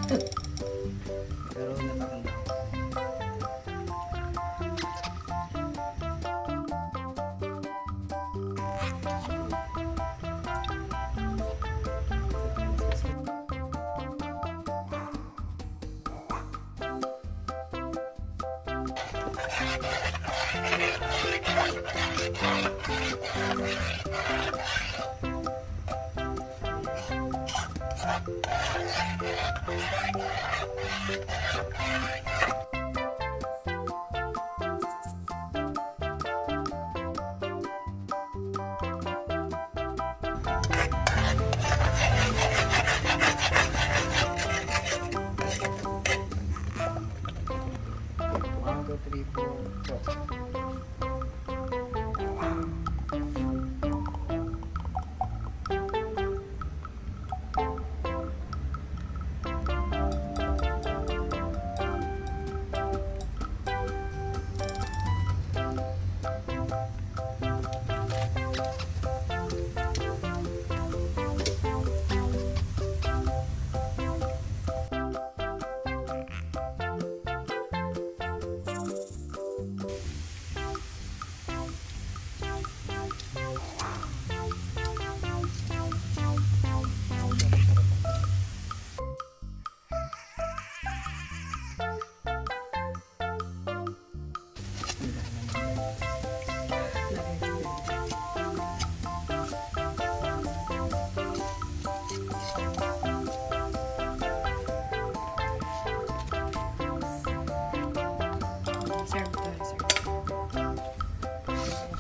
Pero natakang na.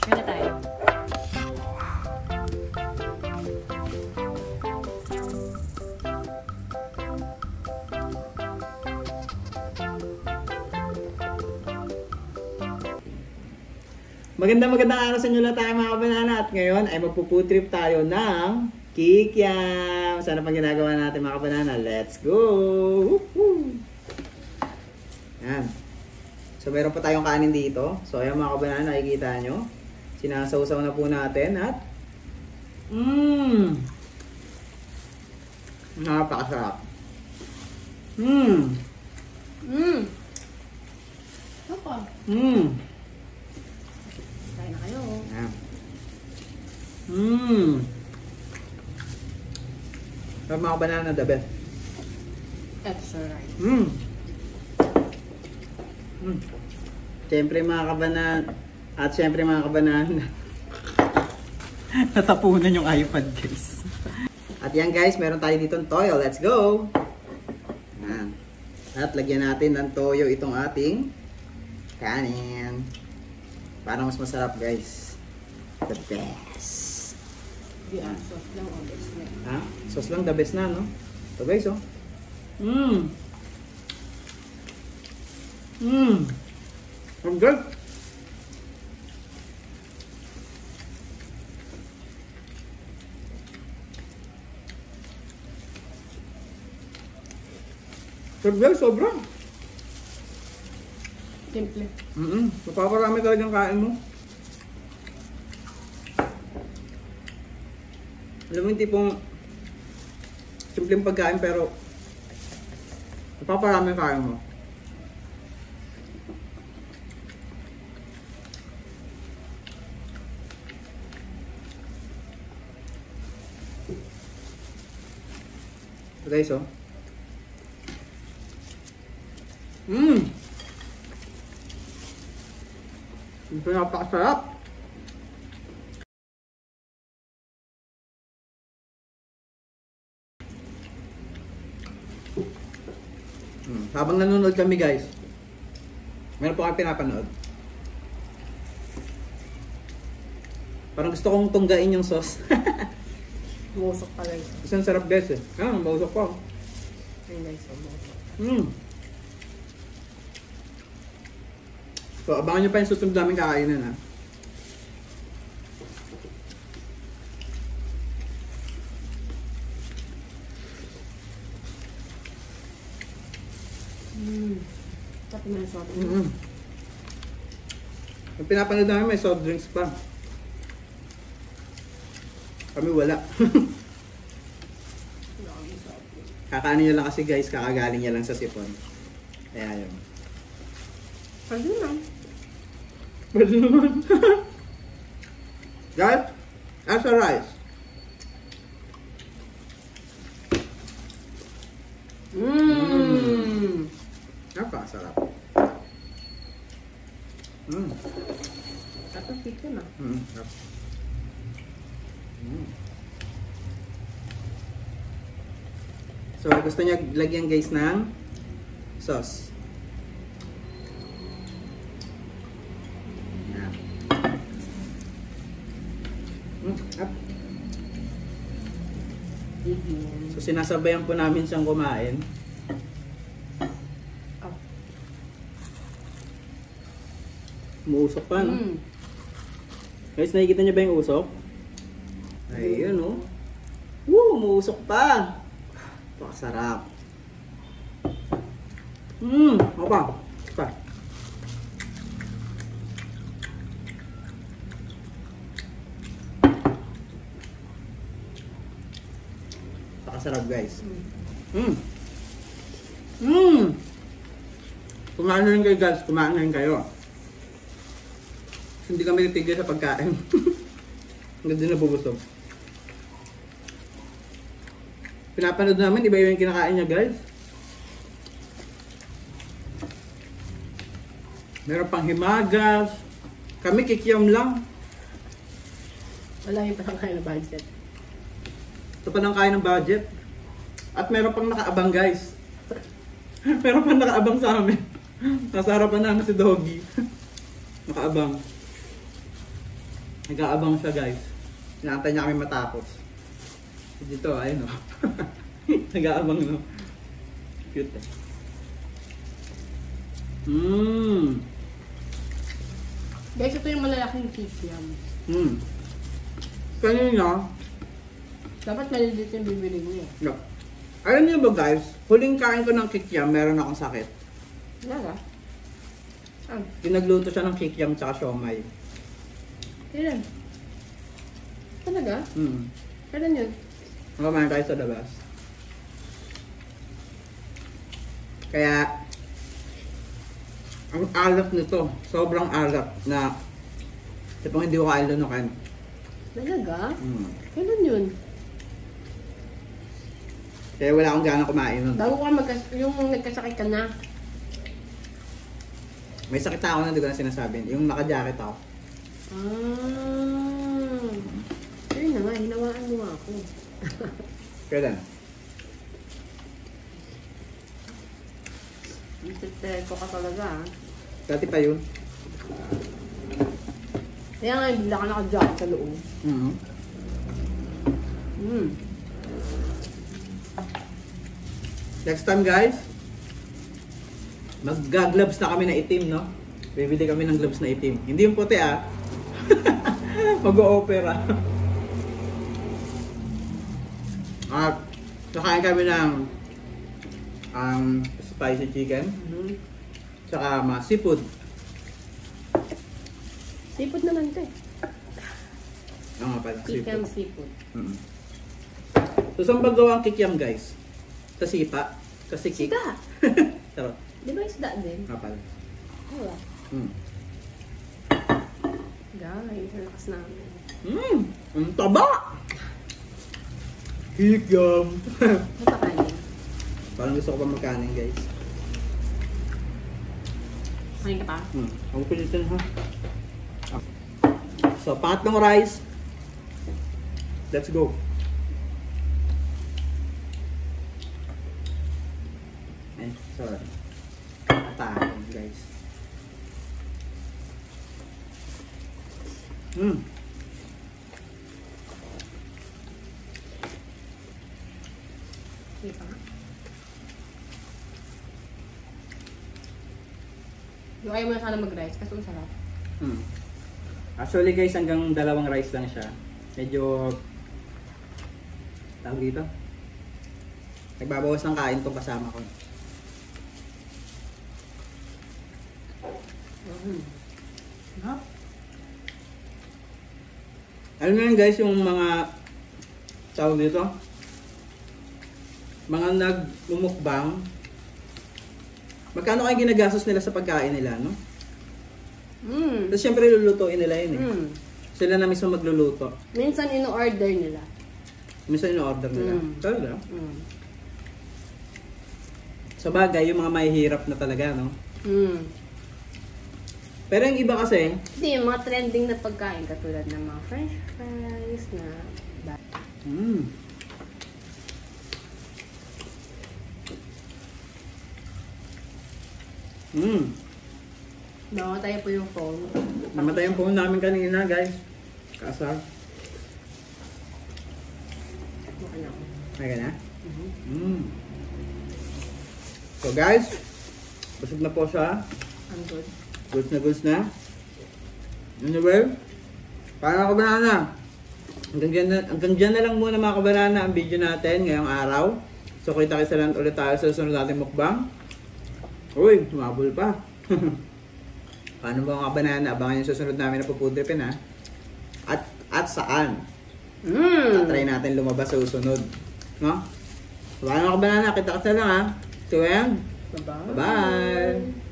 Share na tayo. Magandang araw sa inyo lahat tayo mga kabanana. At ngayon ay magpo-food trip tayo ng Kikiam. Sana pang ginagawa natin mga kabanana. Let's go! Woohoo! Yan. So meron pa tayong kanin dito. So ayan mga kabanana, nakikita nyo. Sinasawsaw na po natin at napakasarap. Apa? Kain na kayo. Ayan. Pero mga kabanana, the best. Extra rice. Siyempre mga kabanana. At siyempre mga kabanana. Natapunan yung iPad guys. At yan guys, meron tayo dito ng toyo. Let's go! Yan. At lagyan natin ng toyo itong ating kanin. Para mas masarap guys. The best. Sauce lang o best na. Ha? Sauce lang, the best na, no? Ito guys, oh. Ang good. Guys, sobrang. Simple. Napaparami talagang kain mo. Alam mo yung tipong simpleng pagkain pero napaparami kain mo. So guys, oh. Ito napakasarap. Habang nanonood kami guys, meron po kami pinapanood. Parang gusto kong tunggain yung sauce. Musok pala ito. Isang sarap guys eh. Mausok pa. Ay, nice. Musok. So, abangan nyo pa yung susunod namin kakainan ha. Tapos na yung soft. Yung pinapanood namin may soft drinks pa. Kami wala. Kakaano niya lang kasi guys, kakagaling niya lang sa sipon. Kaya yun. Pwede na. Pwede naman. Guys, as a rice. Mmm. Napakasarap. At ang pito na. Sarap. So, gusto niya lagyan guys ng sauce. Yan. Up. So, sinasabayan po namin siyang kumain. Oh. Umuusok pa, no? Mm. Guys, nakikita niyo ba yung usok? Ayun, oh. Woo! Umuusok pa! Pakasarap. Ako pa. Pa. Pakasarap, guys. Kumain na rin kayo, guys. Kumain na rin kayo. Hindi kami titigil sa pagkain. Hanggang din nabubusog. Pinapanood namin, iba yung kinakain niya, guys. Meron pang himagas. Kami kikiam lang. Wala yung parang kaya na budget. Ito pa lang kaya ng budget. At meron pang nakaabang, guys. Meron pang nakaabang sa amin. Nasa harapan namin si Doggy. Nakaabang. Nag-aabang siya, guys. Inaantay niya kami matapos. Dito, ayun, oh. Nag-aabang, no? Cute, eh. Guys, ito yung malalaking kikiam. Kanina, Dapat malilit yung bibili niyo. no. Alam niyo ba, guys? Huling kain ko ng kikiam, meron akong sakit. Wala. Pinagluto siya ng kikiam tsaka siomay. Kailan? Talaga? Kailan yun? Kumain tayo sa labas. Kaya, ang alat nito, sobrang alat na tipong hindi ko kaya lunukin. Talaga? Kailan yun? Kaya wala akong gana kumain nun. Bago ka yung nagkasakit ka na. May sakit na ako na, hindi ko na sinasabi. Yung naka-jacket ako. Ayun na nga, hinawaan mo ako. Kailan? Ko ka talaga, ah. Dati pa yun. Kaya nga, bigla ka naka-jacket sa loob. Next time, guys, mag-gloves na kami na itim, no? Bibili kami ng gloves na itim. Hindi yung puti, ah. Mag-o-opera. At nakain kami ng spicy chicken. Tsaka seafood. Seafood naman ito, eh. Oo nga pala, Kikiam seafood. So, saan ba gawang kikiam, guys? Sa sipa? Sa sikik? Isda! Sarap. Di ba isda din? Nga pala. Wala. Guys, ang lakas namin. Ang taba! Kikiam! Matakanin. Parang gusto ko pa magkanin, guys. Kain ka pa? Ako pilitin, ha? So, pangatlong rice. Let's go. Ay, sorry. Tapon, guys. Hindi pa nga. Yung ayaw mo na sana mag-rice kasi ang sarap. Actually, guys, hanggang dalawang rice lang siya. Medyo tawag dito. Nagbabawas ng kain tong kasama ko. Alam mo yun, guys, yung mga tawag dito, mga nagmumukbang, magkano kayo ginagastos nila sa pagkain nila, no? Tapos syempre lulutuin nila yun eh. Sila na mismo magluluto. Minsan ino-order nila. Minsan ino-order nila. Talaga? Sa bagay, yung mga mahihirap na talaga, no? Pero yung iba kasi, Hindi, yung mga trending na pagkain katulad ng mga french fries na Namatay po yung phone. Namatay yung phone namin kanina, guys. Kasar. Mukha na ako. Ay ka na? So guys, busog na po siya. I'm good. Goods na. Anyway, paano kabanana? Hanggang dyan na lang muna mga kabanana ang video natin ngayong araw. So kita-kita lang ulit tayo sa susunod natin mukbang. Uy, tumabol pa. Paano ba mga kabanana? Abangan yung susunod namin na pupudripin ha. At saan? Try natin lumabas sa susunod. No? So paano mga kabanana? Kita-kita lang ha. So and, Bye-bye. bye-bye!